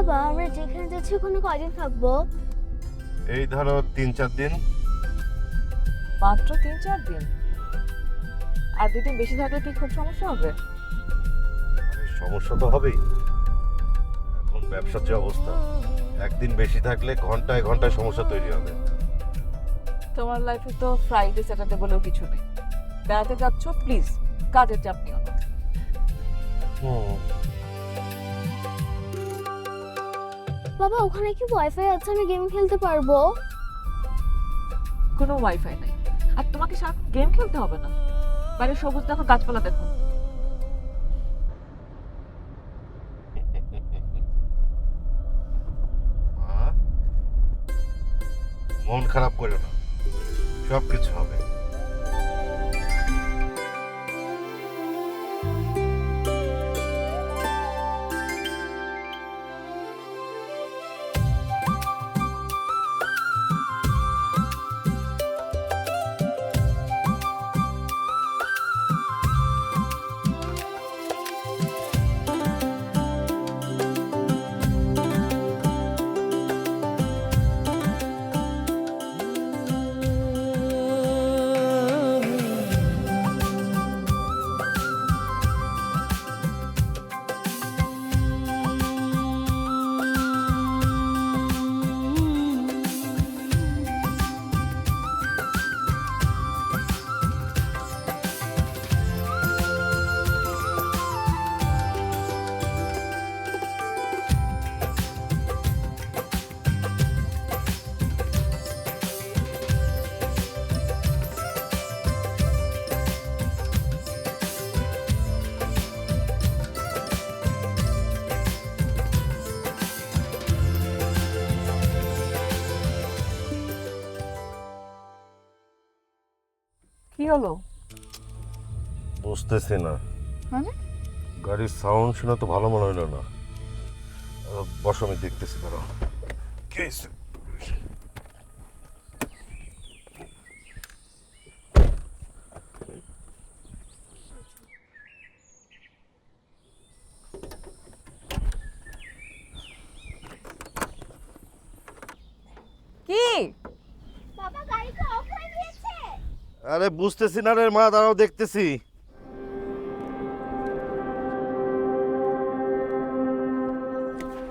বাবা আমরা যেখানে যাচ্ছি ওখানে কয়দিন থাকবো? এই ধরো 3-4 দিন। মাত্র 3-4 দিন? আর 2 দিন বেশি থাকলে কি খুব সমস্যা হবে? আরে সমস্যা তো হবেই। এখন ব্যবসার যে অবস্থা, একদিন বেশি থাকলে ঘন্টায় ঘন্টায় সমস্যা তৈরি হবে। তোমার লাইফে তো ফ্রাইডে স্যাটারডে বলেও কিছু নেই। বেড়াতে যাচ্ছ, প্লিজ কাজের চাপ নিও না। বাবা ওখানে কি ওয়াইফাই আছে, আমি গেম খেলতে পারবো? কোনো ওয়াইফাই নাই। আর তোমাকে সারাক্ষণ গেম খেলতে হবে না। বাইরে সবুজ দেখো, গাছপালা দেখো। মা, মন খারাপ করো না, সব কিছু হবে। কি হলো? বুঝতেছি না, মানে গাড়ির সাউন্ড শুনে তো ভালো মনে হলো না। বসো, আমি দেখতেছি। ধরো কি হয়েছে? কি? বাবা গাড়িটা অফ হয়ে গিয়েছে। আরে বুঝতেছি না রে মা, দাঁড়াও দেখতেছি।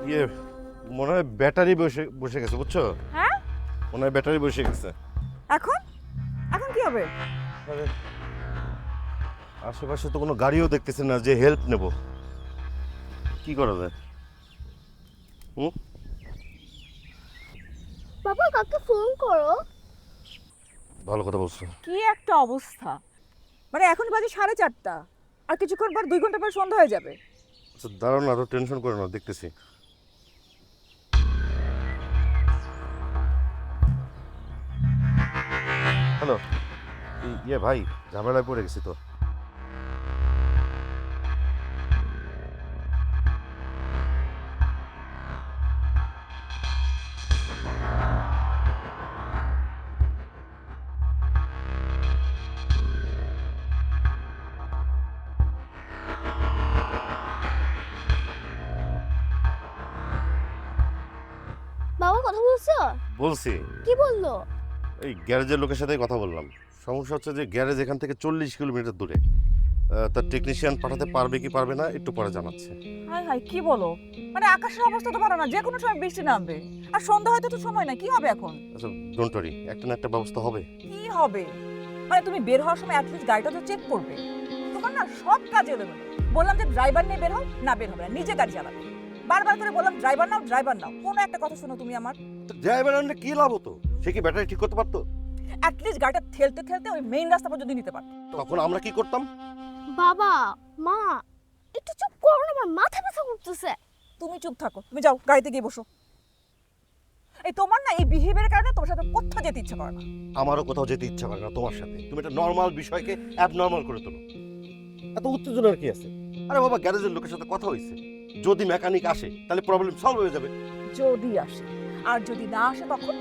ইয়ে, মনে হয় ব্যাটারি বসে বসে গেছে, বুঝছো? হ্যাঁ, মনে হয় ব্যাটারি বসে গেছে। এখন এখন কি হবে? আরে আশেপাশে তো কোনো গাড়িও দেখতেছি না যে হেল্প নেব। কি করা যায়? হুম, বাবা কাকে ফোন করো। ভালো কথা বলছো। কি একটা অবস্থা! মানে এখন বাজে 4:30, আর কিছুক্ষণ পর 2 ঘন্টা পর সন্ধ্যা হয়ে যাবে। আচ্ছা দাঁড়াও না, তো টেনশন করো না, দেখতেছি। হ্যালো, ইয়ে ভাই, ঝামেলায় পড়ে গেছি তো। বাবা কথা বলছো? বলছি, কি বললো? এই গ্যারেজের লোকের সাথে কথা বললাম। সমস্যা হচ্ছে যে গ্যারেজ এখান থেকে 40 কিলোমিটার দূরে। তার টেকনিশিয়ান পাঠাতে পারবে কি পারবে না একটু পরে জানাচ্ছে। হাই হাই, কি বলো? মানে আকাশের অবস্থা তো ভালো না, যে কোনো সময় বৃষ্টি নামবে। আর সন্ধ্যা হয়তো তো সময় না, কি হবে এখন? আচ্ছা ডোন্ট ওয়ারি, একটা না একটা ব্যবস্থা হবে। কি হবে? মানে তুমি বের হওয়ার সময় অ্যাটলিস্ট গাড়িটা তো চেক করবে। তোমার না সব কাজ এলোমেলো। বললাম যে ড্রাইভার নিয়ে বের হও, না বের হবে না, নিজে গাড়ি চালাবে। বারবার করে বললাম ড্রাইভার নাও ড্রাইভার নাও, কোনো একটা কথা শোনো তুমি আমার। ড্রাইভার আনলে কি লাভ হতো? সে কি ব্যাটারি ঠিক করতে পারতো? অ্যাটলিস্ট গাড়িটা ঠেলতে ঠেলতে ওই মেইন রাস্তা পর্যন্ত নিতে পারতো। তখন আমরা কি করতাম? বাবা মা একটু চুপ করো না, আমার মাথা ব্যথা করতেছে। তুমি চুপ থাকো, তুমি যাও গাড়িতে গিয়ে বসো। এই তোমার না এই বিহেভিয়ারের কারণে তোমার সাথে কোথাও যেতে ইচ্ছে করে না। আমারও কোথাও যেতে ইচ্ছা করে না তোমার সাথে। তুমি একটা নর্মাল বিষয়কে অ্যাবনর্মাল করে তোলো। এত উত্তেজনার কি আছে? আরে বাবা, গ্যারেজের লোকের সাথে কথা হয়েছে, যদি মেকানিক আসে তাহলে প্রবলেম সলভ হয়ে যাবে। যদি আসে, আর যদি না আসে তখন?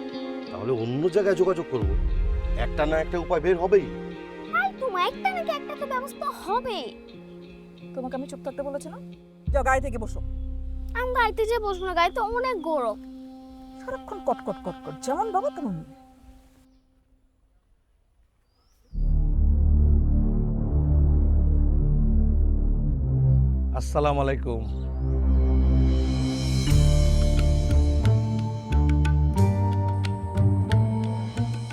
তাহলে অন্য জায়গায় যোগাযোগ করব। একটা না একটা উপায় বের হবেই। এই তোমার একটা নাকি একটা তো ব্যবস্থা হবে। তোমাকে আমি চুপ থাকতে বলেছি না? যাও গাড়ি থেকে বসো। আমি গাড়িতে যে বসবো না, গাড়িতে অনেক গরম। সারাক্ষণ কটকট কটকট, যেমন বাবা তেমন মেয়ে। আসসালামু আলাইকুম।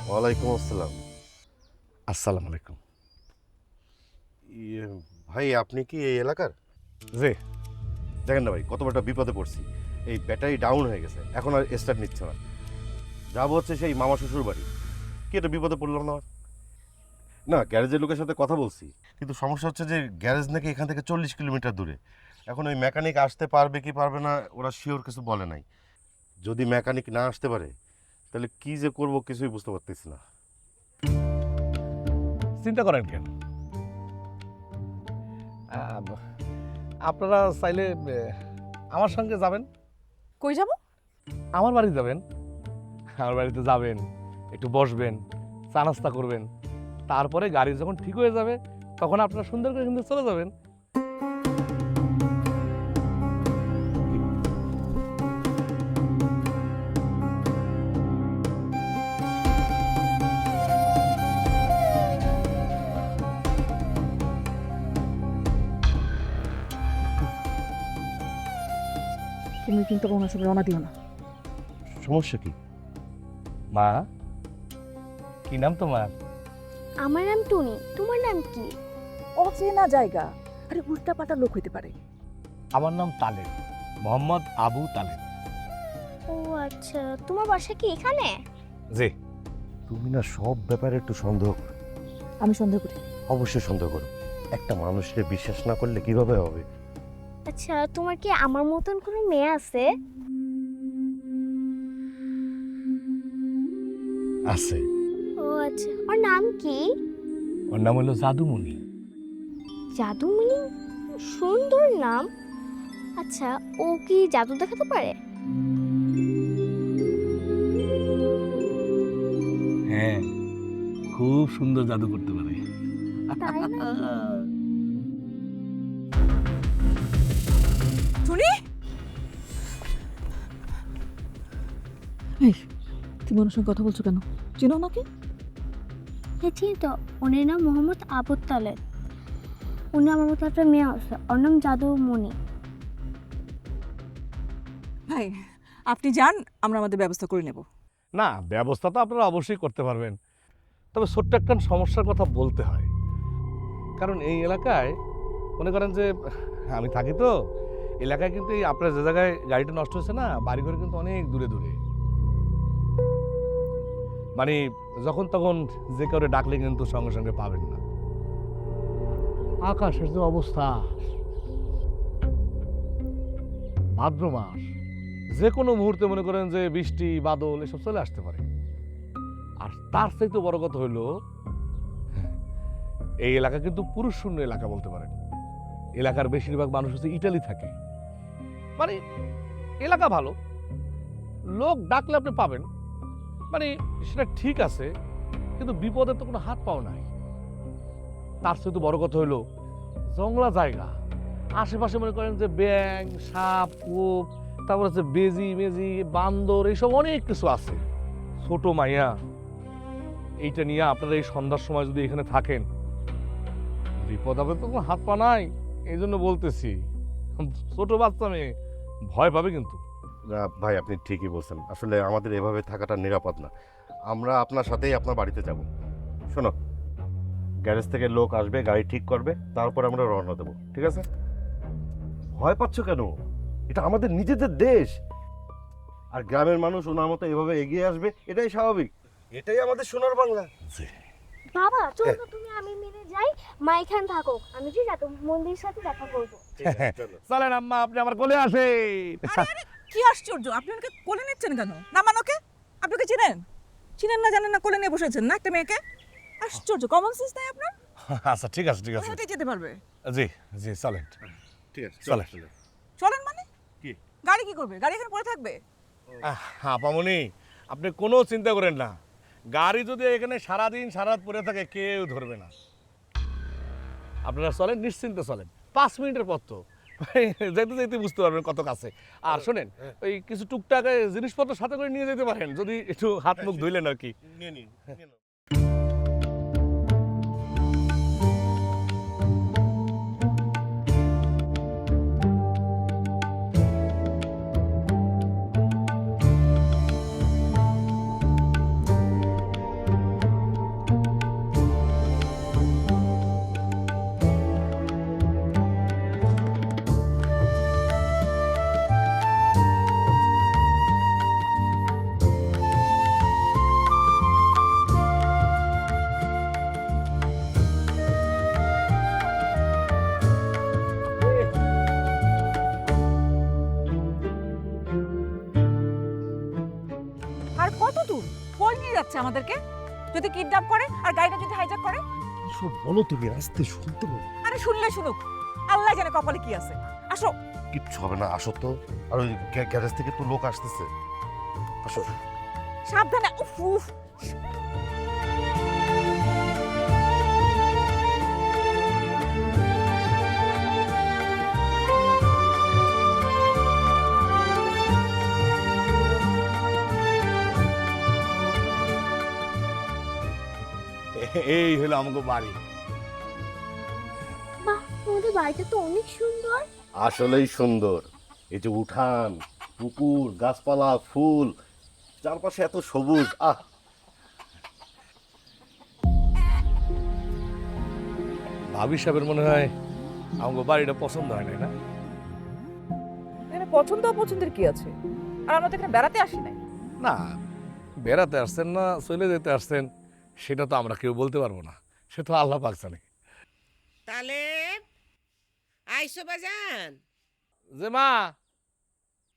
ওয়ালাইকুম আসসালাম। আসসালামু আলাইকুম। ইয়ে, ভাই আপনি কি এই এলাকার? জি। দেখেন না ভাই, কত বড় একটা বিপদে পড়ছি। এই ব্যাটারি ডাউন হয়ে গেছে, এখন আর স্টার্ট নিচ্ছে না। যাবো হচ্ছে সেই মামা শ্বশুর বাড়ি। কি একটা বিপদে পড়লাম না? না, গ্যারেজের লোকের সাথে কথা বলছি, কিন্তু সমস্যা হচ্ছে যে গ্যারেজ নাকি এখান থেকে 40 কিলোমিটার দূরে। এখন ওই মেকানিক আসতে পারবে কি পারবে না ওরা শিওর কিছু বলে নাই। যদি মেকানিক না আসতে পারে তাহলে কি যে করব কিছুই বুঝতে পারতেছি না। চিন্তা করেন কেন? আপনারা চাইলে আমার সঙ্গে যাবেন। কই যাব? আমার বাড়ি যাবেন। আমার বাড়িতে যাবেন, একটু বসবেন, চা নাস্তা করবেন, তারপরে গাড়ি যখন ঠিক হয়ে যাবে তখন আপনারা সুন্দর করে কিন্তু চলে যাবেন। তুমি কিন্তু কোনো সব রওনা দিও না। সমস্যা কি? মা, কি নাম তোমার? আমার নাম টুনি, তোমার নাম কি? অচেনা জায়গা, আরে উল্টা পাল্টা লোক হইতে পারে। আমার নাম তালেব, মোহাম্মদ আবু তালেব। ও আচ্ছা, তোমার বাসা কি এখানে? জি। তুমি না সব ব্যাপারে একটু সন্দেহ করো। আমি সন্দেহ করি। অবশ্যই সন্দেহ করো। একটা মানুষকে বিশ্বাস না করলে কিভাবে হবে? আচ্ছা, তোমার কি আমার মতন কোনো মেয়ে আছে? আছে। ও আচ্ছা, ওর নাম কি? ওর নাম হলো জাদুমণি। জাদুমণি, সুন্দর নাম। আচ্ছা, ও কি জাদু দেখাতে পারে? হ্যাঁ, খুব সুন্দর জাদু করতে পারে। তাই না? টুনি, এই তুমি ওনার সঙ্গে কথা বলছো কেন? চিনো নাকি? হ্যাঁ চিনি তো, ওনার নাম মোহাম্মদ আবু তালেব। উনি আমার মতো একটা মেয়ে আছে, ওর নাম জাদুমণি। ভাই আপনি যান, আমরা আমাদের ব্যবস্থা করে নেব। না, ব্যবস্থা তো আপনারা অবশ্যই করতে পারবেন, তবে ছোট্ট একটা সমস্যার কথা বলতে হয়। কারণ এই এলাকায় মনে করেন যে আমি থাকি তো, এলাকায় কিন্তু এই আপনার যে জায়গায় গাড়িটা নষ্ট হয়েছে না, বাড়িঘর কিন্তু অনেক দূরে দূরে। মানে যখন তখন যে কাউরে ডাকলে কিন্তু সঙ্গে সঙ্গে পাবেন না। আকাশের যে অবস্থা, ভাদ্র মাস, যে কোনো মুহূর্তে মনে করেন যে বৃষ্টি বাদল এসব চলে আসতে পারে। আর তার চাইতে বড় কথা হইলো, এই এলাকা কিন্তু পুরুষ শূন্য এলাকা বলতে পারেন। এলাকার বেশিরভাগ মানুষ হচ্ছে ইটালি থাকে। মানে এলাকা ভালো, লোক ডাকলে আপনি পাবেন, মানে সেটা ঠিক আছে, কিন্তু বিপদের তো কোনো হাত পাও নাই। তার চাইতে বড় কথা হইলো জংলা জায়গা, আশেপাশে মনে করেন যে ব্যাঙ, সাপ, কোপ, তারপর হচ্ছে বেজি মেজি, বান্দর, এইসব অনেক কিছু আছে। ছোট মাইয়া, এইটা নিয়ে আপনারা এই সন্ধ্যার সময় যদি এখানে থাকেন, বিপদ হবে তো কোনো হাত পা নাই। এই জন্য বলতেছি, ছোট বাচ্চা মেয়ে ভয় পাবে কিন্তু। না ভাই, আপনি ঠিকই বলছেন। আসলে আমাদের এভাবে থাকাটা নিরাপদ না। আমরা আপনার সাথেই আপনার বাড়িতে যাব। শোনো, গ্যারেজ থেকে লোক আসবে, গাড়ি ঠিক করবে, তারপর আমরা রওনা দেবো, ঠিক আছে? ভয় পাচ্ছ কেন? এটা আমাদের নিজেদের দেশ। আর গ্রামের মানুষ ওনার মতো এভাবে এগিয়ে আসবে, এটাই স্বাভাবিক। এটাই আমাদের সোনার বাংলা। বাবা চলো তো, তুমি আমি মিলে যাই, মা এখানে থাকো, আমি যে যাবো মন্দিরের সাথে দেখা করবো। চলেন আম্মা, আপনি আমার কোলে আসেন। কি আশ্চর্য, আপনি ওকে কোলে নিচ্ছেন কেন? নামান ওকে। আপনি ওকে চিনেন? চিনেন না, জানেন না, কোলে নিয়ে বসেছেন না একটা মেয়েকে? আশ্চর্য, কমন সেন্স নাই আপনার? আচ্ছা ঠিক আছে, ঠিক আছে। হেঁটে যেতে পারবে। জি জি, চলেন। ঠিক আছে, চলে। চলেন মানে কি? গাড়ি কি করবে? গাড়ি এখানে পড়ে থাকবে? আপামনি, আপনি কোনো চিন্তা করেন না, গাড়ি যদি এখানে সারাদিন সারারাত পড়ে থাকে কেউ ধরবে না। আপনারা চলেন, নিশ্চিন্তে চলেন, 5 মিনিটের পথ তো। যাইতে যাইতে বুঝতে পারবেন কত কাছে। আর শোনেন, ওই কিছু টুকটাক জিনিসপত্র সাথে করে নিয়ে যেতে পারেন, যদি একটু হাত মুখ ধুইলেন আর কি। নিয়ে নিন। আর কত দূর? কই নিয়ে যাচ্ছে আমাদেরকে? যদি কিডন্যাপ করে আর গাড়িটা যদি হাইজ্যাক করে? সব বলো তুমি, আস্তে শুনতে বলো। আরে শুনলে শুনুক, আল্লাহ জানে কপালে কি আছে। আসো। কিচ্ছু হবে না, আসো তো। আর ওই গ্যারেজ থেকে তো লোক আসতেছে, আসো। সাবধানে। উফ উফ। এই হলো আমাকে বাড়ি। বাহ, তোমাদের বাড়িটা তো অনেক সুন্দর। আসলেই সুন্দর। এই যে উঠান, পুকুর, গাছপালা, ফুল, চারপাশে এত সবুজ। ভাবি সাহেবের মনে হয় আমাকে বাড়িটা পছন্দ হয় নাই, না? এখানে পছন্দ অপছন্দের কি আছে? আর আমরা তো এখানে বেড়াতে আসি নাই। না, বেড়াতে আসছেন না চলে যেতে আসছেন সেটা তো আমরা কেউ বলতে পারবো না, সে তো আল্লাহ পাক জানে। তাহলে আইসো বাজান, যে মা,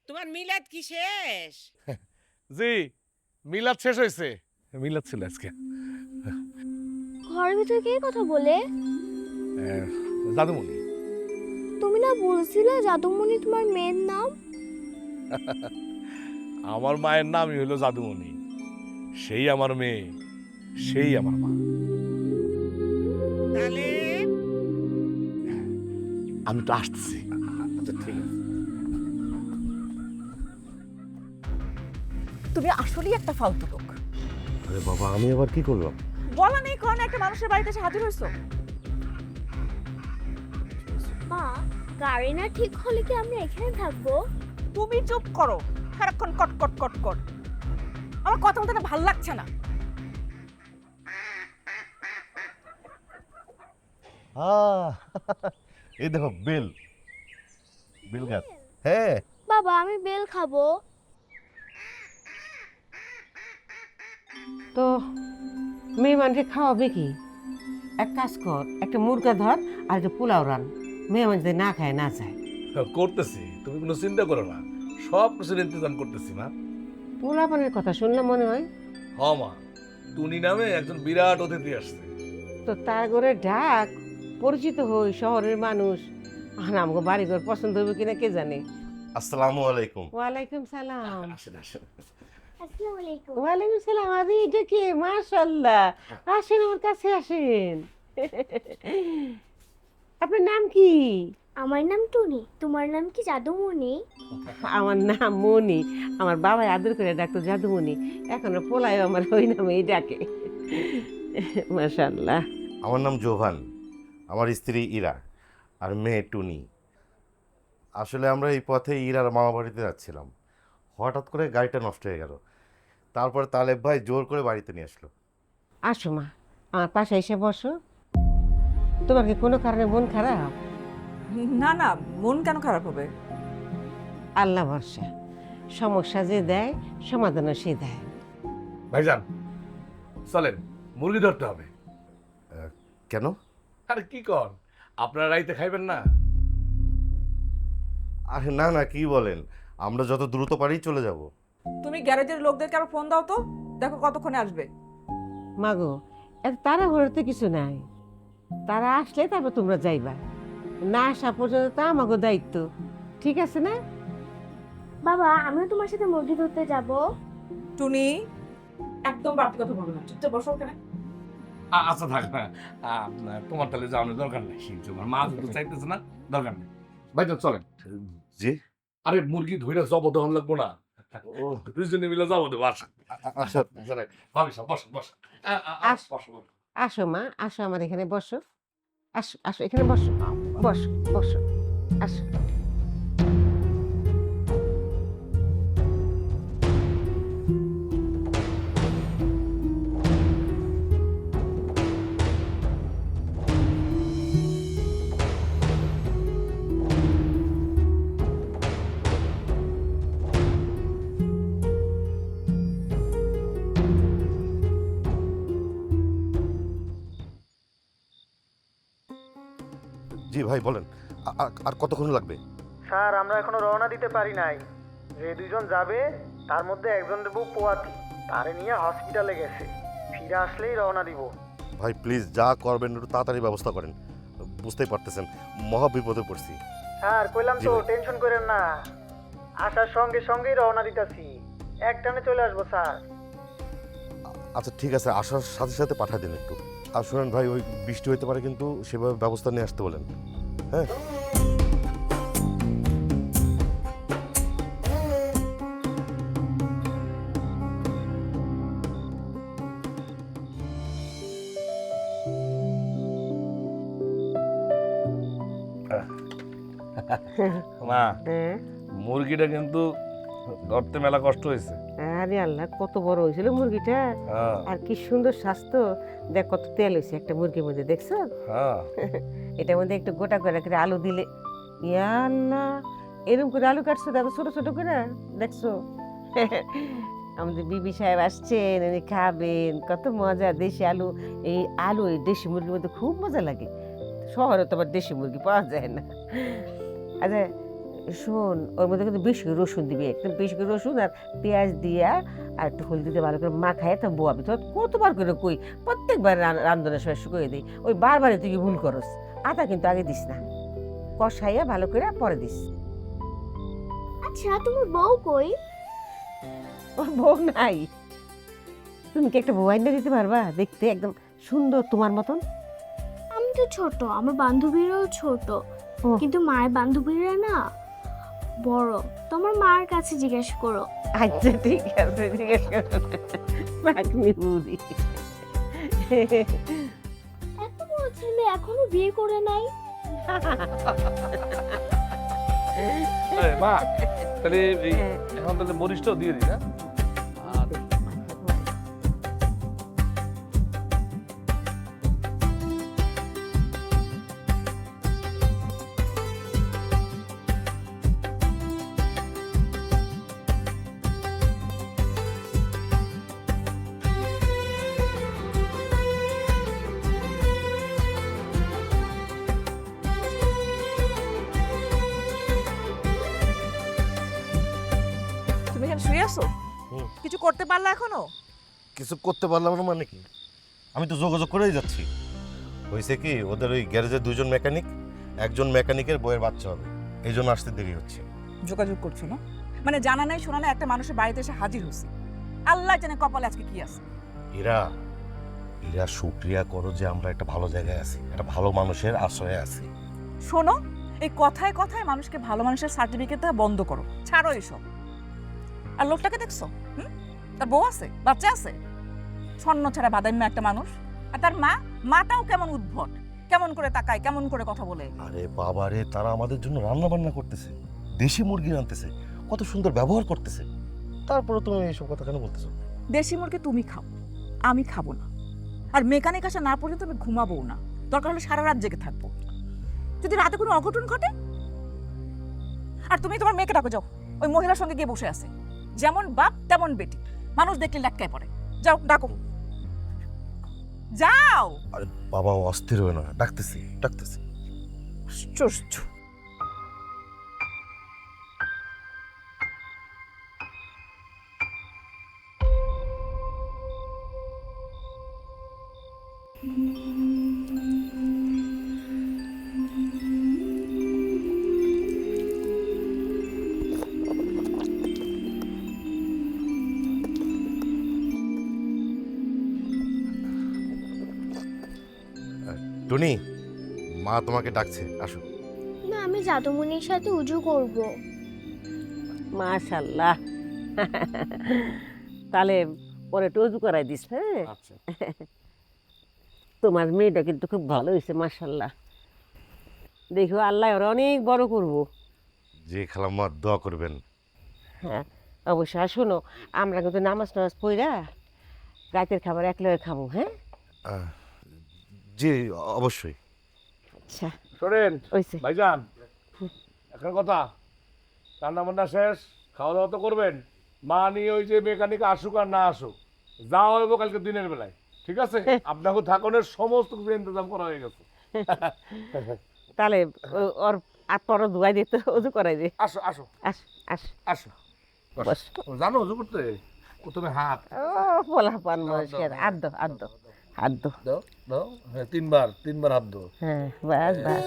তোমার মিলাদ কি শেষ? জি মিলাদ শেষ হয়েছে। মিলাদ ছিল আজকে। ঘরের ভিতরে কে কথা বলে? দাদুমণি। তুমি না বলছিলে জাদুমণি তোমার মেয়ের নাম? আমার মায়ের নামই হলো জাদুমণি, সেই আমার মেয়ে, সেই আমার মা। তাহলে আমি তো আসতেছি। আচ্ছা ঠিক আছে। তুমি আসলেই একটা ফালতু লোক। আরে বাবা, আমি আবার কি করলাম? বলা নেই কারণে একটা মানুষের বাড়িতে এসে হাজির হয়েছো। মা, গাড়ি না ঠিক হলে কি আমরা এখানে থাকবো? তুমি চুপ করো, সারাক্ষণ কট কট কট কট। আমার কথা বলতে না ভাল লাগছে না। এই দেখো বেল, বেল গাছ। হ্যাঁ, বাবা, আমি বেল খাবো। তো মেয়ে মানুষে খাওয়াবে কি? এক কাজ কর, একটা মুরগা ধর আর একটা পোলাও রান, মেয়ে মানুষ না খায় না চায়। করতেছি, তুমি কোনো চিন্তা করো না, সব কিছুর ইন্তজাম করতেছি মা। পোলাপানের কথা শুনলে মনে হয় হ মা, টুনি নামে একজন বিরাট অতিথি আসছে। তো তার ঘরে ডাক, পরিচিত হই, শহরের মানুষ। আর আমাকে বাড়ি ঘর পছন্দ হবে কিনা কে জানে। আসসালামু আলাইকুম। ওয়ালাইকুম সালাম। আসেন আসেন। আসসালামু আলাইকুম। ওয়ালাইকুম সালাম। আরে এটা কি, মাশাআল্লাহ, আসেন আমার কাছে আসেন। আপনার নাম কি? আমার নাম টুনি। তোমার নাম কি জাদুমণি? আমার নাম মনি। আমার বাবা আদর করে ডাকতো জাদুমণি, এখনো পোলায় আমার ওই নামেই ডাকে। মাশাআল্লাহ। আমার নাম জোভান, আমার স্ত্রী ইরা আর মেয়ে টুনি। আসলে আমরা এই পথে ইরার মামা বাড়িতে যাচ্ছিলাম, হঠাৎ করে গাড়িটা নষ্ট হয়ে গেল। তারপরে তালেব ভাই জোর করে বাড়িতে নিয়ে আসলো। আসো মা, আমার পাশে এসে বসো। তোমার কি কোনো কারণে মন খারাপ? না না, মন কেন খারাপ হবে? আল্লাহ ভরসা, সমস্যা যে দেয় সমাধানও সে দেয়। ভাইজান চলেন, মুরগি ধরতে হবে। কেন? আরে কি কর, আপনারা রাইতে খাইবেন না? আরে না না, কি বলেন, আমরা যত দ্রুত পারি চলে যাব। তুমি গ্যারেজের লোকদেরকে আবার ফোন দাও তো, দেখো কতক্ষণে আসবে। মাগো, এত তাড়াহুড়োর তো কিছু নাই, তারা আসলে তারপর তোমরা যাইবা, না আসা পর্যন্ত তা আমাগো দায়িত্ব, ঠিক আছে না? বাবা, আমিও তোমার সাথে মুরগি ধরতে যাব। টুনি, একদম বাড়তি কথা বলবে না, চুপচাপ বসো ওখানে। আচ্ছা থাক না, তোমার তাহলে যাওয়ানোর দরকার নেই, তোমার মা যদি চাইতেছে না, দরকার নেই। ভাইজান চলেন। জি আরে মুরগি ধইরা জব দেওয়ান লাগবো না। ও দুইজনে মিলে জব দেবো, আসা। আচ্ছা ভাবি সাহেব বসেন বসেন। বসো। আসো মা, আসো আমার এখানে বসো। আসো আসো, এখানে বসো, বসো বসো, আসো। জি ভাই বলেন, আর কতক্ষণ লাগবে? স্যার আমরা এখনো রওনা দিতে পারি নাই। যে দুইজন যাবে তার মধ্যে একজন দেবো পোয়াতি, তারে নিয়ে হসপিটালে গেছে, ফিরে আসলেই রওনা দিব। ভাই প্লিজ যা করবেন একটু তাড়াতাড়ি ব্যবস্থা করেন, বুঝতেই পারতেছেন মহা বিপদে পড়ছি। স্যার কইলাম জি তো ভাই। টেনশন করেন না, আসার সঙ্গে সঙ্গেই রওনা দিতেছি, একটানে চলে আসবো স্যার। আচ্ছা ঠিক আছে, আসার সাথে সাথে পাঠিয়ে দিন একটু। আর শুনেন ভাই, ওই বৃষ্টি হতে পারে কিন্তু সেভাবে ব্যবস্থা নিয়ে আসতে বলেন। হ্যাঁ মা, হ্যাঁ, মুরগিটা কিন্তু ধরতে মেলা কষ্ট হয়েছে। আরে আল্লাহ, কত বড় হয়েছিল মুরগিটা, হ্যাঁ আর কি সুন্দর স্বাস্থ্য। দেখ কত তেল হয়েছে একটা মুরগির মধ্যে, দেখছো? হ্যাঁ। এটার মধ্যে একটু গোটা করে আলু দিলে, ইয়া না, এরকম করে আলু কাটছো দেখো, ছোট ছোট করে, দেখছো? আমাদের বিবি সাহেব আসছেন, উনি খাবেন, কত মজা। দেশি আলু, এই আলু এই দেশি মুরগির মধ্যে খুব মজা লাগে। শহরে তো আবার দেশি মুরগি পাওয়া যায় না। আচ্ছা শোন, ওর মধ্যে কিন্তু বেশি করে রসুন দিবি, একদম বেশি করে রসুন আর পেঁয়াজ দিয়া আর একটু হলদি দিয়ে ভালো করে মাখায় তো বোয়াবি। তো কতবার করে কই, প্রত্যেকবার রান্ধনের সময় শুকিয়ে দিই, ওই বারবারই তুই ভুল করস। আটা কিন্তু আগে দিস না, কষাইয়া ভালো করে পরে দিস। আচ্ছা তোমার বউ কই? ওর বউ নাই। তুমি কি একটা বউ আইনা দিতে পারবা, দেখতে একদম সুন্দর তোমার মতন? আমি তো ছোট, আমার বান্ধবীরাও ছোট, ও। কিন্তু মায়ের বান্ধবীরা না বড়। তোমার মার কাছে জিজ্ঞেস করো। আচ্ছা ঠিক আছে, জিজ্ঞেস করো। পাগলি বুড়ি। এত বড় ছেলে এখনো বিয়ে করে নাই। এই মা, তাহলে এই এখন তাহলে মরিচটাও দিয়ে দিই, হ্যাঁ? আর তুমি এখানে শুয়ে আছো? হুম। কিছু করতে পারলা এখনো? কিছু করতে পারলাম না মানে কি, আমি তো যোগাযোগ করেই যাচ্ছি। হয়েছে কি, ওদের ওই গ্যারেজের দুজন মেকানিক, একজন মেকানিকের বইয়ের বাচ্চা হবে, এই জন্য আসতে দেরি হচ্ছে। যোগাযোগ করছো না মানে জানা নাই শোনা নাই একটা মানুষের বাড়িতে এসে হাজির হয়েছে। আল্লাহ জানে কপালে আজকে কি আছে। এরা এরা শুক্রিয়া করো যে আমরা একটা ভালো জায়গায় আছি, একটা ভালো মানুষের আশ্রয়ে আছি। শোনো, এই কথায় কথায় মানুষকে ভালো মানুষের সার্টিফিকেট দেওয়া বন্ধ করো, ছাড়ো এসব। আর লোকটাকে দেখছো? তার বউ আছে, বাচ্চা আছে, স্বর্ণ ছাড়া বাদাম্য একটা মানুষ। আর তার মাটাও কেমন উদ্ভট, কেমন করে তাকায়, কেমন করে কথা বলে। আরে বাবারে, তারা আমাদের জন্য রান্না বান্না করতেছে, দেশি মুরগি আনতেছে, কত সুন্দর ব্যবহার করতেছে, তারপরে তুমি এইসব কথা কেন বলতেছো? দেশি মুরগি তুমি খাও, আমি খাবো না। আর মেকানিক আসা না পর্যন্ত আমি ঘুমাবো না, দরকার হলে সারা রাত জেগে থাকবো, যদি রাতে কোনো অঘটন ঘটে। আর তুমি তোমার মেয়েকে ডাকো, যাও, ওই মহিলার সঙ্গে গিয়ে বসে আছে, যেমন বাপ তেমন বেটি, মানুষ দেখলে লাটকায় পড়ে। যাও ডাকো, যাও। আরে বাবা অস্থির হয়ে না, ডাকতেছি ডাকতেছি। আশ্চর্য। টুনি, মা তোমাকে ডাকছে, আসো। না আমি জাদুমণির সাথে উজু করব। মাশাল্লাহ। তাহলে পরে একটু উজু করাই দিস, হ্যাঁ? আচ্ছা। তোমার মেয়েটা কিন্তু খুব ভালো হয়েছে, মাশাল্লাহ। দেখো আল্লাহ ওরা অনেক বড় করব। যে খালাম্মা দোয়া করবেন। হ্যাঁ অবশ্যই। আর শোনো, আমরা কিন্তু নামাজ টামাজ পড়া রাতের খাবার একলগে খাবো, হ্যাঁ? আহ, জি অবশ্যই। আচ্ছা শোনেন ওইসে। ভাইজান, এখন কথা, রান্না বান্না শেষ, খাওয়া দাওয়া তো করবেন। মা নিয়ে ওই যে মেকানিক আসুক আর না আসুক, যা হইব কালকে দিনের বেলায়, ঠিক আছে? আপনাকে থাকনের সমস্ত কিছু ইন্তজাম করা হয়ে গেছে। তাহলে ওর হাত পরও ধুয়াই দিতে, উজু করাই দে। আসো আসো আস আস আসো। বস। ও, জানো উজু করতে? প্রথমে হাত ও পোলা পান মানুষের আদ্য আদ্য আদ্য। দাও দাও, হ্যাঁ তিনবার হাত দাও। হ্যাঁ বাস বাস।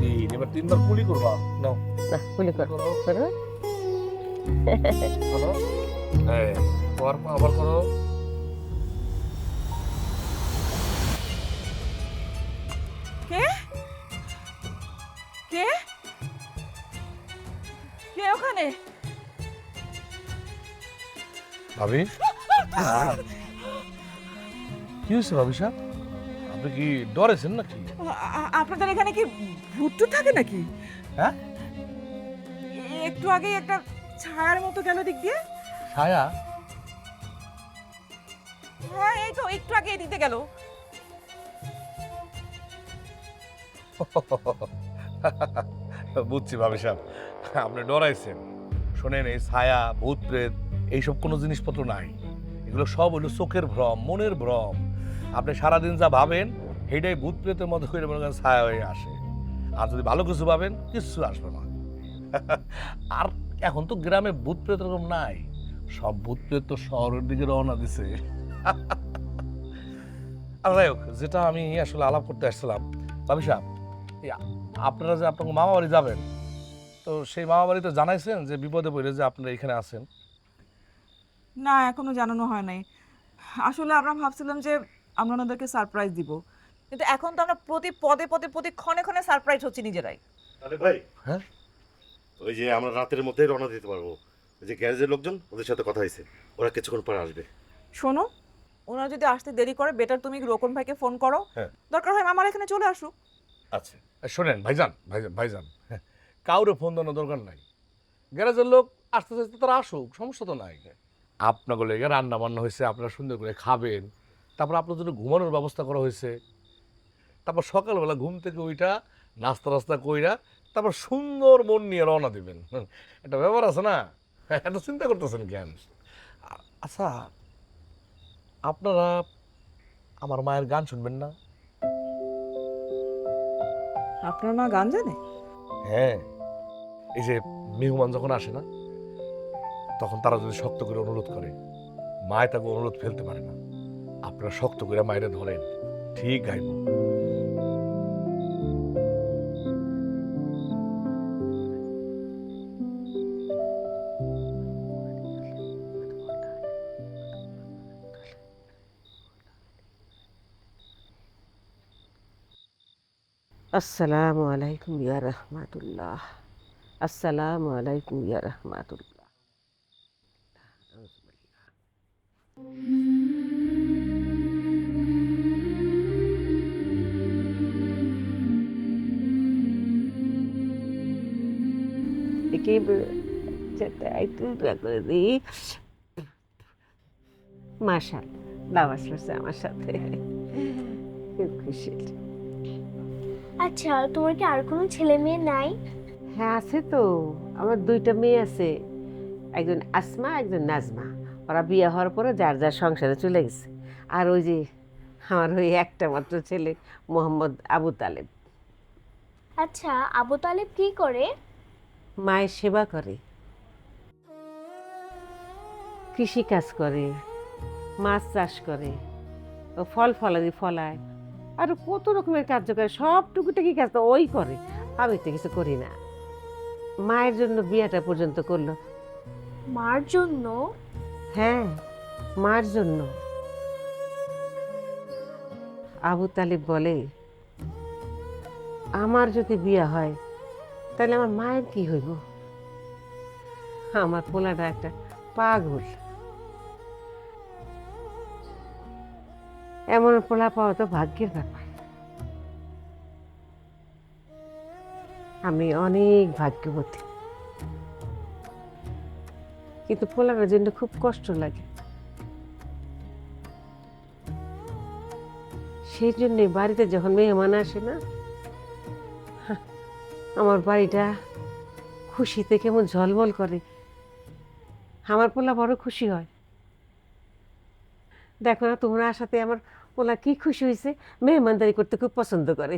তিন, এবার তিনবার কুলি করবা। নাও না কুলি কর করো করো। করো, হ্যাঁ আবার করো। কে কে কে ওখানে? ভাবি, কি হয়েছে ভাবি সাহেব? আপনি কি ডরেছেন নাকি? আপনাদের এখানে কি ভূত টুত থাকে নাকি? হ্যাঁ? একটু আগে একটা ছায়ার মতো গেল দিক দিয়ে। ছায়া? হ্যাঁ এই তো একটু আগে এদিকে গেল। বুঝছি ভাবি সাহেব, আপনি ডরাইছেন। শোনেন, এই ছায়া ভূত প্রেত এইসব কোনো জিনিসপত্র নাই। এগুলো সব হইলো চোখের ভ্রম, মনের ভ্রম। আপনি সারাদিন যা ভাবেন সেইটাই ভূত প্রেতের মতো করে মনে করেন ছায়া হয়ে আসে। আর যদি ভালো কিছু ভাবেন, কিচ্ছু আসবে না। আর এখন তো গ্রামে ভূত প্রেত এরকম নাই, সব ভূত প্রেত তো শহরের দিকে রওনা দিছে। আর যাই হোক, যেটা আমি আসলে আলাপ করতে আসছিলাম, ভাবি সাহেব, এই আপনারা যে আপনার মামা বাড়ি যাবেন, তো সেই মামা বাড়িতে জানাইছেন যে বিপদে পড়ে যে আপনারা এখানে আছেন? না এখনো জানানো হয় নাই। আসলে আমরা ভাবছিলাম যে আমরা ওনাদেরকে সারপ্রাইজ দিব, কিন্তু এখন তো আমরা প্রতি পদে পদে প্রতি ক্ষণে ক্ষণে সারপ্রাইজ হচ্ছে নিজেরাই। আরে ভাই, হ্যাঁ? ওই যে আমরা রাতের মধ্যেই রওনা দিতে পারবো। ওই যে গ্যারেজের লোকজন, ওদের সাথে কথা হয়েছে, ওরা কিছুক্ষণ পরে আসবে। শোনো, ওনারা যদি আসতে দেরি করে, বেটার তুমি রোকন ভাইকে ফোন করো। হ্যাঁ। দরকার হয় আমার এখানে চলে আসুক। আচ্ছা। শোনেন ভাইজান, হ্যাঁ, কাউরে ফোন দেওয়ার দরকার নাই। গ্যারেজের লোক আসতে আসতে তারা আসুক, সমস্যা তো নাই। আপনাকে লেগে রান্না বান্না হয়েছে, আপনারা সুন্দর করে খাবেন। তারপর আপনার জন্য ঘুমানোর ব্যবস্থা করা হয়েছে। তারপর সকালবেলা ঘুম থেকে ওইটা নাস্তা কইরা তারপর সুন্দর মন নিয়ে রওনা দিবেন। একটা ব্যাপার আছে না, এত চিন্তা করতেছেন কেন? আচ্ছা, আপনারা আমার মায়ের গান শুনবেন না? আপনার মা গান জানে? হ্যাঁ, এই যে মেহমান যখন আসে না, তখন তারা যদি শক্ত করে অনুরোধ করে, মায় তাকে অনুরোধ ফেলতে পারে না। আপনারা শক্ত করে মায়েরা ধরেন, ঠিক গাইব। আসসালামু আলাইকুম ইয়া রাহমাতুল্লাহ। আসসালামু আলাইকুম ইয়া রাহমাতুল্লাহ। একে তাই তুই দোয়া করে দিই। মাশাল দাওয়াস করছে আমার সাথে, খুব খুশি। আচ্ছা, তোমার কি আর কোনো ছেলে মেয়ে নাই? হ্যাঁ আছে তো, আমার দুইটা মেয়ে আছে, একজন আসমা একজন নাজমা। ওরা বিয়ে হওয়ার পরে যার যার সংসারে চলে গেছে। আর ওই যে আমার ওই একটা মাত্র ছেলে মোহাম্মদ আবু তালেব, আচ্ছা, আবু তালেব কি করে? মায়ের সেবা করে, কৃষি কাজ করে, মাছ চাষ করে, ও ফল ফলাদি ফলায়, আর কত রকমের কাজ করে। সব টুকুটাকি কাজ তো ওই করে, আমি তো কিছু করি না। মায়ের জন্য বিয়েটা পর্যন্ত করলো। মার জন্য? হ্যাঁ, মার জন্য। আবু তালিব বলে আমার যদি বিয়ে হয় তাহলে আমার মায়ের কি হইব? আমার পোলাটা একটা পাগল। এমন পোলা পাওয়া তো ভাগ্যের ব্যাপার। আমি অনেক ভাগ্যবতী, কিন্তু পোলাটার জন্য খুব কষ্ট লাগে। সেই জন্যে বাড়িতে যখন মেহমান আসে না, আমার বাড়িটা খুশিতে কেমন ঝলমল করে। আমার পোলা বড় খুশি হয়। দেখো না, তোমরা আসাতে আমার পোলা কি খুশি হয়েছে, মেহমানদারি করতে খুব পছন্দ করে।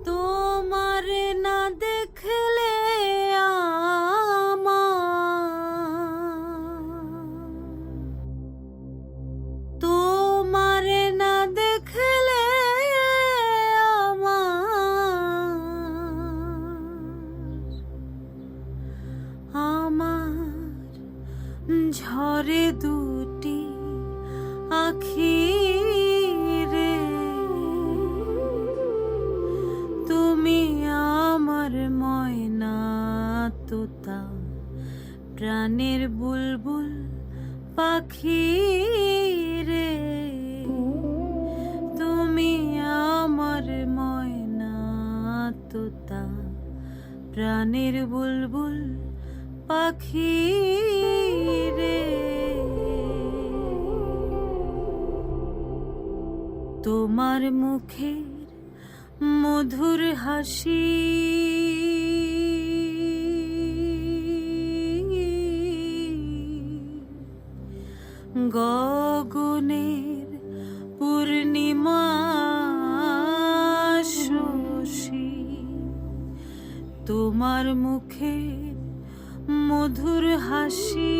তোমার না দেখলে তোমার না দেখলে আমার ঝরে দুটি আখি রে, তুমি আমার ময়না তোতা প্রাণের বুলবুল পাখি রে, তুমি আমার ময়না তোতা প্রাণের বুলবুল পাখি রে। তোমার মুখের মধুর হাসি গগনের পূর্ণিমা শশী, তোমার মুখের মধুর হাসি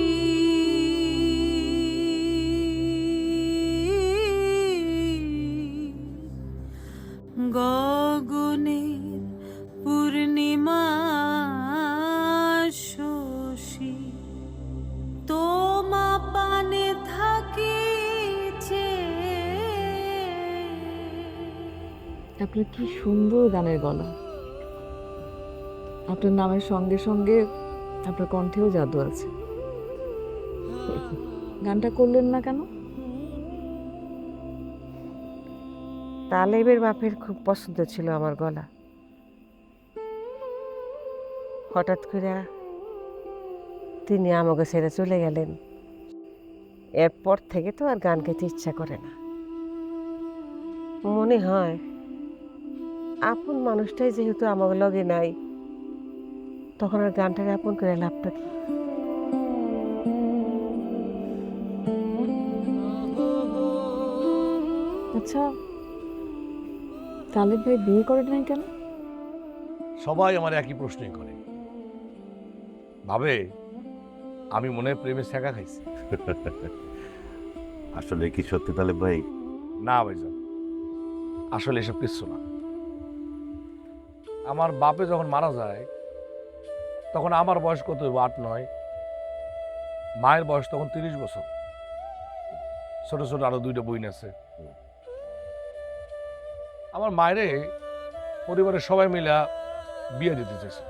গগনের পূর্ণিমা শশী, তোমা পানে থাকিছে। আপনার কি সুন্দর গানের গলা। আপনার নামের সঙ্গে সঙ্গে আপনার কণ্ঠেও জাদু আছে। গানটা করলেন না কেন? তালেবের বাপের খুব পছন্দ ছিল আমার গলা। হঠাৎ করে তিনি আমাকে ছেড়ে চলে গেলেন। এরপর থেকে তো আর গান গাইতে ইচ্ছা করে না। মনে হয় আপন মানুষটাই যেহেতু আমার লগে নাই, তখন আর গানটাকে আপন করে লাভটা কি? আচ্ছা, তালেব ভাই বিয়ে করেন নাই কেন? সবাই আমার একই প্রশ্নই করে, ভাবে আমি মনে হয় প্রেমে শেখা খাইছি। আসলে কি সত্যি তালেব ভাই? না ভাইজান, আসলে এসব কিছু না। আমার বাপে যখন মারা যায় তখন আমার বয়স কত, 8-9। মায়ের বয়স তখন 30 বছর। ছোট ছোট আরো 2টা বোন আছে। আমার মায়েরে পরিবারের সবাই মিলা বিয়ে দিতে চাইছিল,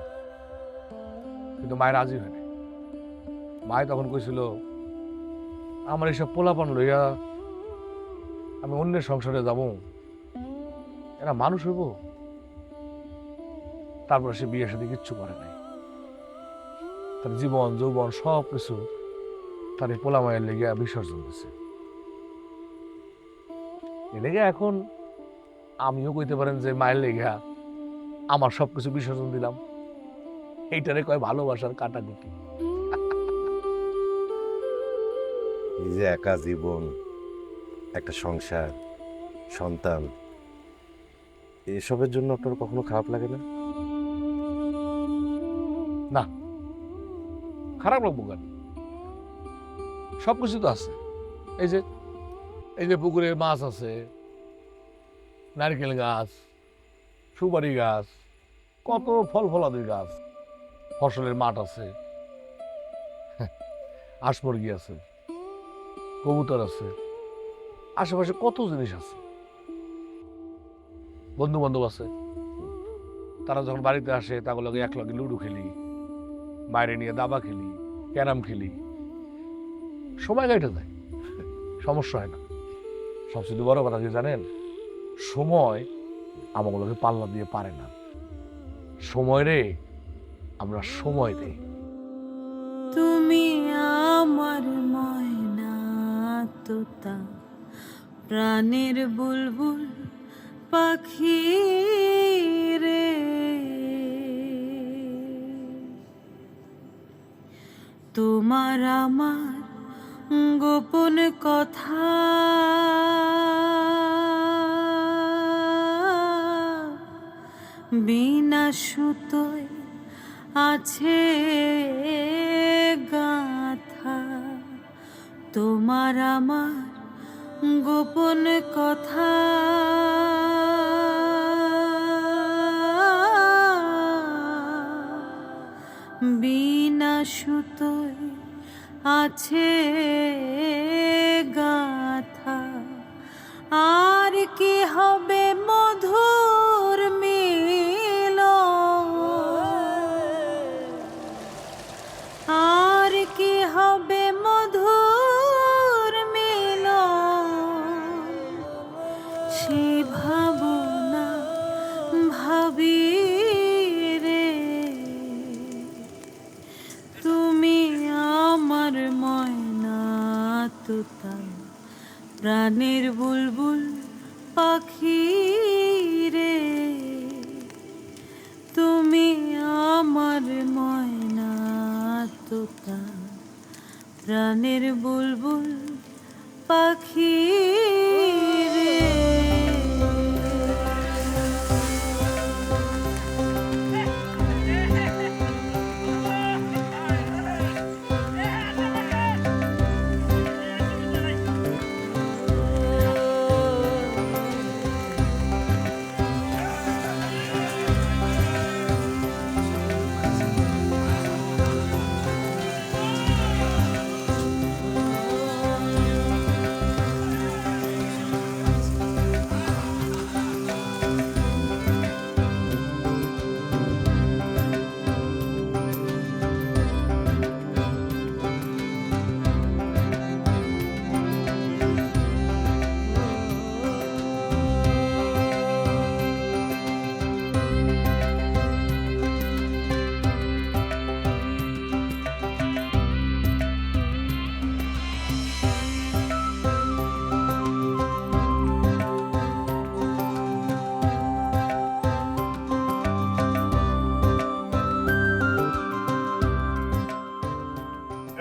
কিন্তু মায়ের রাজি হয়নি। মায় তখন কইছিল, আমার এইসব পোলাপান লইয়া আমি অন্যের সংসারে যাব, এরা মানুষ হইব? তারপর সে বিয়ের সাথে কিচ্ছু করে নাই। তার জীবন যৌবন সব কিছু তার এই পোলা মায়ের লেগে বিসর্জন দিছে। এ লেগে এখন আমিও কইতে পারেন যে মায়ের লেগে আমার সবকিছু বিসর্জন দিলাম। এইটারে কয় ভালোবাসার কাটা দিকে। এই যে একা জীবন, একটা সংসার, সন্তান, এসবের জন্য আপনার কখনো খারাপ লাগে না? না, খারাপ লাগবো কেন? সব কিছু তো আছে। এই যে পুকুরে মাছ আছে, নারকেল গাছ, সুপারি গাছ, কত ফল ফলাদির গাছ, ফসলের মাঠ আছে, হাঁস মুরগি আছে, কবুতর আছে, আশেপাশে কত জিনিস আছে, বন্ধু বান্ধব আছে। তারা যখন বাড়িতে আসে তাগুলো একলগে লুডো খেলি, বাইরে নিয়ে দাবা খেলি, ক্যারাম খেলি, সময় কেটে যায়, সমস্যা হয় না। সবচেয়ে বড় কথা কি জানেন? সময় আমাগুলোকে পাল্লা দিয়ে পারে না। সময় রে আমরা সময় দেই। তুমি আমার ময়না তোতা, প্রাণের বুলবুল পাখি রে, তোমার আমার গোপন কথা বিনা সুতোয় আছে গাথা, তোমার আমার গোপন কথা বিনা সুতোয় আছে গাথা। আর কি হবে মধুর মিল, আর কি হবে মধুর মিল, সে ভাবনা ভাবি রে, তুমি আমার ময়না তোতা, প্রাণের বুলবুল পাখি রে, তুমি আমার ময়না তোতা, প্রাণের বুলবুল পাখি রে।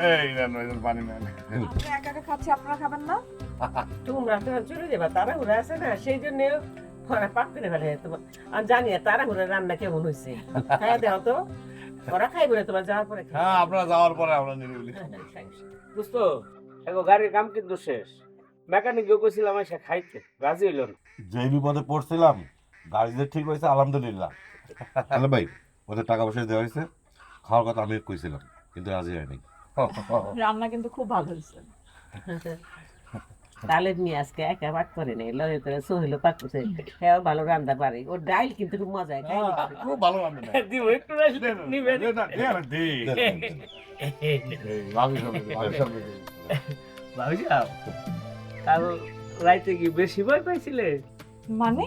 এই নেন পানি নেন। আমরা একা একা খাচ্ছি, আপনারা খাবেন না? তোমরা তো চলে যাবা, তাড়াহুড়া আছে না, সেই জন্য ওরা পাক করে ফেলে তোমার। আর জানি তাড়াহুড়া রান্না কেমন হয়েছে, খাইয়া দেও তো, ওরা খাইবে না তোমার যাওয়ার পরে। হ্যাঁ, আপনারা যাওয়ার পরে আমরা নিরিবিলি। দোস্ত এখন গাড়ির কাম কিন্তু শেষ, মেকানিককে কইছিলাম এসে খাইতে, রাজি হইল না। যে বিপদে পড়ছিলাম, গাড়ি যে ঠিক হয়েছে আলহামদুলিল্লাহ। হ্যালো ভাই, ওদের টাকা পয়সা দেওয়া হয়েছে, খাওয়ার কথা আমি কইছিলাম কিন্তু রাজি হয়নি। রান্না কিন্তু খুব ভালো হয়েছে। তালের নিয়ে আজকে একা পাক করে নেই, লয়ে করে সহিল পাক করছে, হ্যাঁ ভালো রান্না পারে, ওর ডাইল কিন্তু খুব মজা খাই। খুব ভালো রান্না দেয়। দিব একটু রেস্ট নিবেন। দে না, দে না, দে। এই, ভাবি সঙ্গে দে, ভাবি সঙ্গে দে। ভাবি যাও, কারণ রাইতে কি বেশি ভয় পাইছিলে? মানে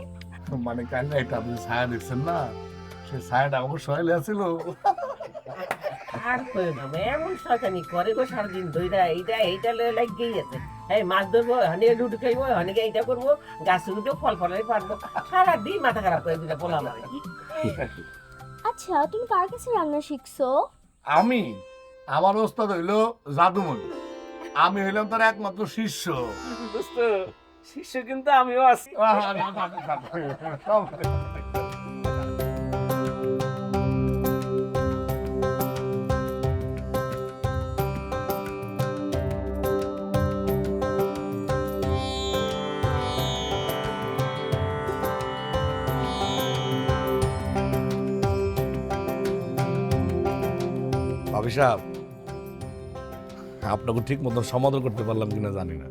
মানে কাল একটা আপনি ছায়া দেখছেন না, সেই ছায়াটা আমার সহালে আছিল। আর কই না এমন শয়তানি করে গো সারাদিন ধইরা, এইটা লয়ে লাগিয়েই আছে। হ্যাঁ মাছ ধরবো, হানি লুডু খেলবো, হানি এইটা করবো, গাছ উঠে ফল ফলাই পারবো, সারাদিন মাথা খারাপ করে দিলে বলা লাগে। আচ্ছা, তুমি কার কাছে রান্না শিখছো? আমি, আমার ওস্তাদ হইলো জাদুমণি। আমি হইলাম তার একমাত্র শিষ্য। দোস্ত শিষ্য কিন্তু আমিও আছি। ভাবি সাহেব, আপনাকে ঠিক মতন সমাধান করতে পারলাম কিনা জানি না।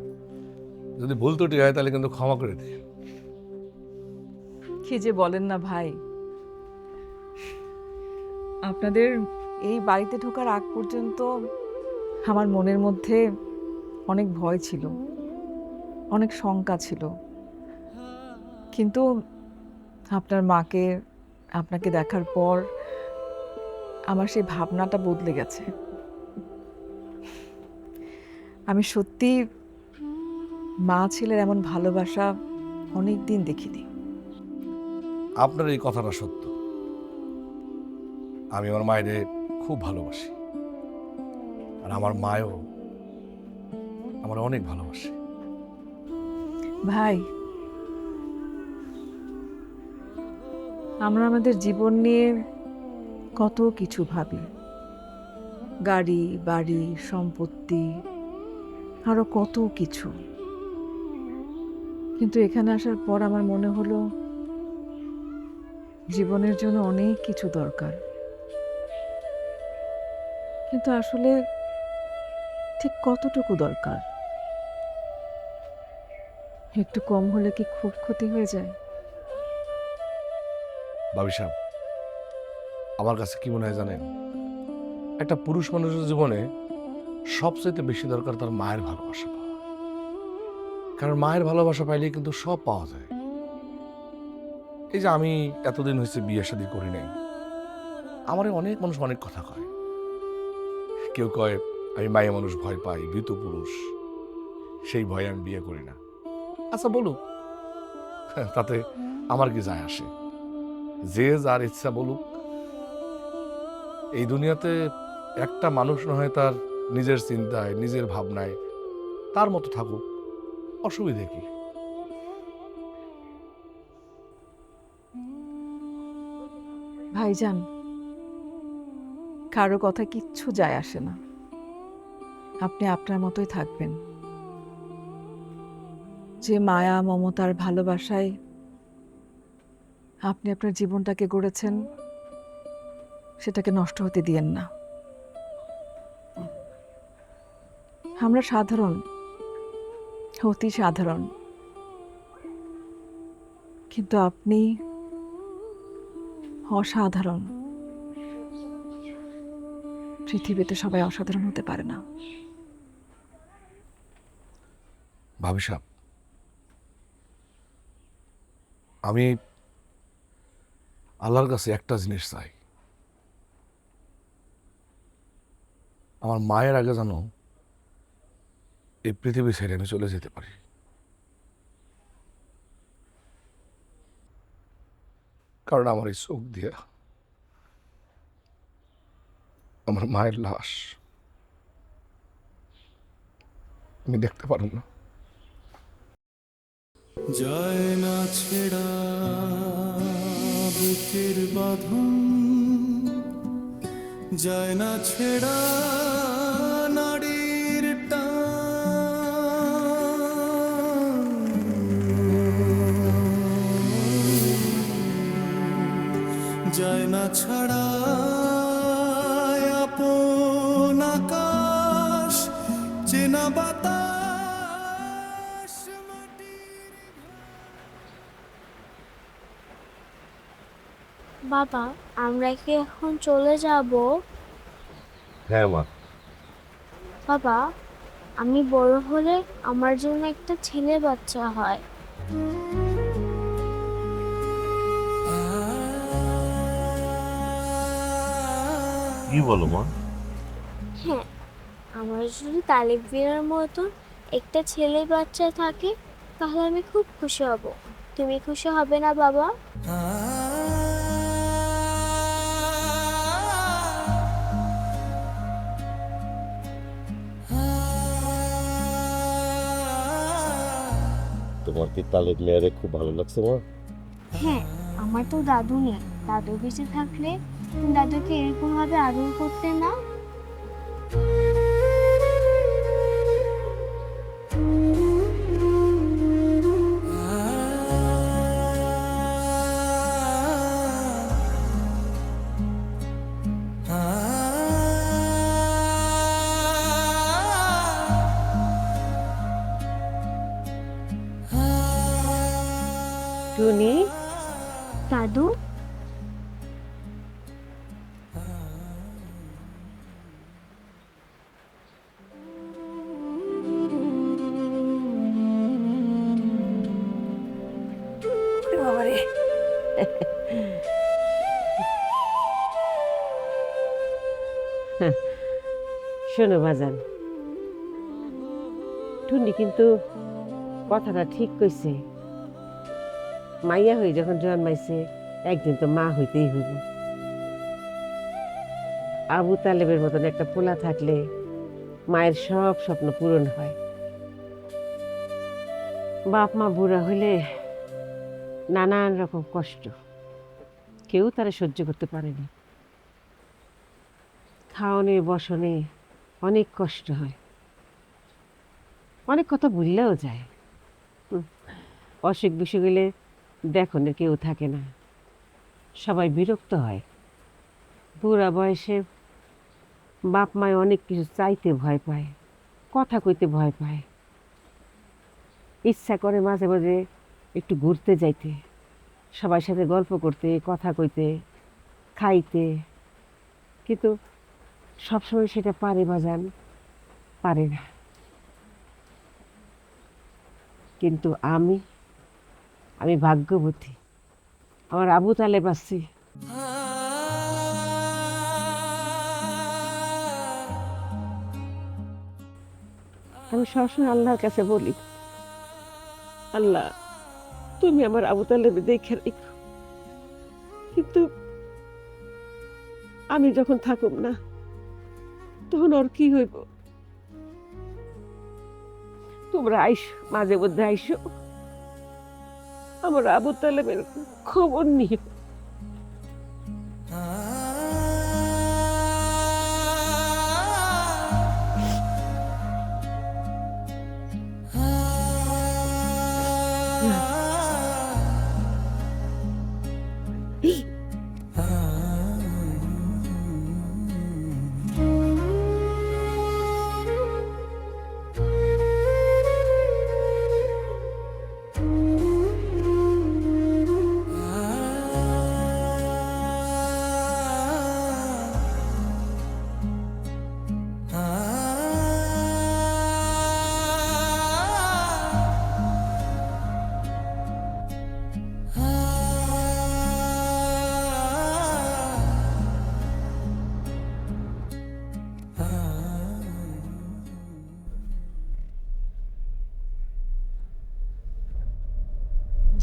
যদি ভুল ত্রুটি হয় তাহলে কিন্তু ক্ষমা করে দিই। কি যে বলেন না ভাই, আপনাদের এই বাড়িতে ঢোকার আগ পর্যন্ত আমার মনের মধ্যে অনেক ভয় ছিল, অনেক শঙ্কা ছিল, কিন্তু আপনার মাকে, আপনাকে দেখার পর আমার সেই ভাবনাটা বদলে গেছে। আমি সত্যি মা ছেলের এমন ভালোবাসা অনেক দিন দেখিনি। আপনার এই কথাটা সত্য। আমি আমার মায়ের খুব ভালোবাসি, আর আমার মায়ও আমার অনেক ভালোবাসে। ভাই, আমরা আমাদের জীবন নিয়ে কত কিছু ভাবি, গাড়ি বাড়ি সম্পত্তি আরো কত কিছু, কিন্তু এখানে আসার পর আমার মনে হলো জীবনের জন্য অনেক কিছু দরকার, কিন্তু আসলে ঠিক কতটুকু দরকার? একটু কম হলে কি খুব ক্ষতি হয়ে যায়? ভাবি সাহেব, আমার কাছে কি মনে হয় জানেন, একটা পুরুষ মানুষের জীবনে সবচেয়ে বেশি দরকার তার মায়ের ভালোবাসা পাওয়া। কারণ মায়ের ভালোবাসা পাইলেই কিন্তু সব পাওয়া যায়। এই যে আমি এতদিন হয়েছে বিয়ে শাদী করি নাই, আমার অনেক মানুষ অনেক কথা কয়। কেউ কয় আমি মায়ে মানুষ ভয় পাই, ভীত পুরুষ, সেই ভয়ে আমি বিয়ে করি না। আচ্ছা বলুক, তাতে আমার কি যায় আসে? যে যার ইচ্ছা বলুক। এই দুনিয়াতে একটা মানুষ না হয় তার নিজের চিন্তায়, নিজের ভাবনায় তার মতো থাকুক, অসুবিধে কি? ভাইজান, কারো কথা কিচ্ছু যায় আসে না, আপনি আপনার মতোই থাকবেন। যে মায়া মমতার ভালোবাসায় আপনি আপনার জীবনটাকে গড়েছেন, সেটাকে নষ্ট হতে দিয়েন না। আমরা সাধারণ, অতি সাধারণ, কিন্তু আপনি অসাধারণ। পৃথিবীতে সবাই অসাধারণ হতে পারে না। ভাবি সাহেব, আমি আল্লাহর কাছে একটা জিনিস চাই, আমার মায়ের আগে যেন এই পৃথিবী ছেড়ে আমি চলে যেতে পারি। কারণ আমার এই চোখ দিয়ে আমার মায়ের লাশ আমি দেখতে পারব না। যায় না ছেড়া বুকের বাঁধন, যায় না ছেড়া নাড়ির টান, যায় না ছাড়া আপন আকাশ, চেনা বাতাস মাটির। বাবা, আমরা কি এখন চলে যাব? হ্যাঁ মা। বাবা, আমি বড় হলে আমার জন্য একটা ছেলে বাচ্চা হয়। কি বলো মা? হ্যাঁ, আমার যদি তালিবিনের মতন একটা ছেলে বাচ্চা থাকে তাহলে আমি খুব খুশি হব। তুমি খুশি হবে না বাবা? তোমার কি তালের মেয়েরে খুব ভালো লাগছে মা? হ্যাঁ, আমার তো দাদু নেই। দাদু বেঁচে থাকলে তুমি দাদুকে এরকম ভাবে আদর করতে না? টুনি, দাদু, বাবারে শোনো বাজান, টুনি কিন্তু কথাটা ঠিক কইছে। মাইয়া হয়ে যখন জন্মাইছে একদিন তো মা হইতেই হইব। আবু তালেবের মতন একটা পোলা থাকলে মায়ের সব স্বপ্ন পূরণ হয়। বাপ মা বুড়া হইলে নানান রকম কষ্ট, কেউ তারা সহ্য করতে পারেনি। খাওয়ানে বসনে অনেক কষ্ট হয়, অনেক কথা ভুললেও যায়। অসুখ বিসুখ হইলে দেখো না কেউ থাকে না, সবাই বিরক্ত হয়। বুড়া বয়সে বাপ মায় অনেক কিছু চাইতে ভয় পায়, কথা কইতে ভয় পায়। ইচ্ছা করে মাঝে মাঝে একটু ঘুরতে যাইতে, সবার সাথে গল্প করতে, কথা কইতে, খাইতে, কিন্তু সবসময় সেটা পারে বাজান, পারে না। কিন্তু আমি ভাগ্যবতী, আমার আবু তালেব আছে। আমি সবসময় আল্লাহর কাছে বলি, আল্লাহ তুমি আমার আবু তালেব দেখে রেখো। কিন্তু আমি যখন থাকুম না তখন ওর কি হইব? তোমরা আইসো, মাঝে মধ্যে আইসো, আমার আবু তালেবের খবর নিও।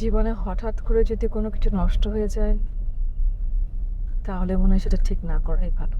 জীবনে হঠাৎ করে যদি কোনো কিছু নষ্ট হয়ে যায় তাহলে মনে হয় সেটা ঠিক না করাই ভালো।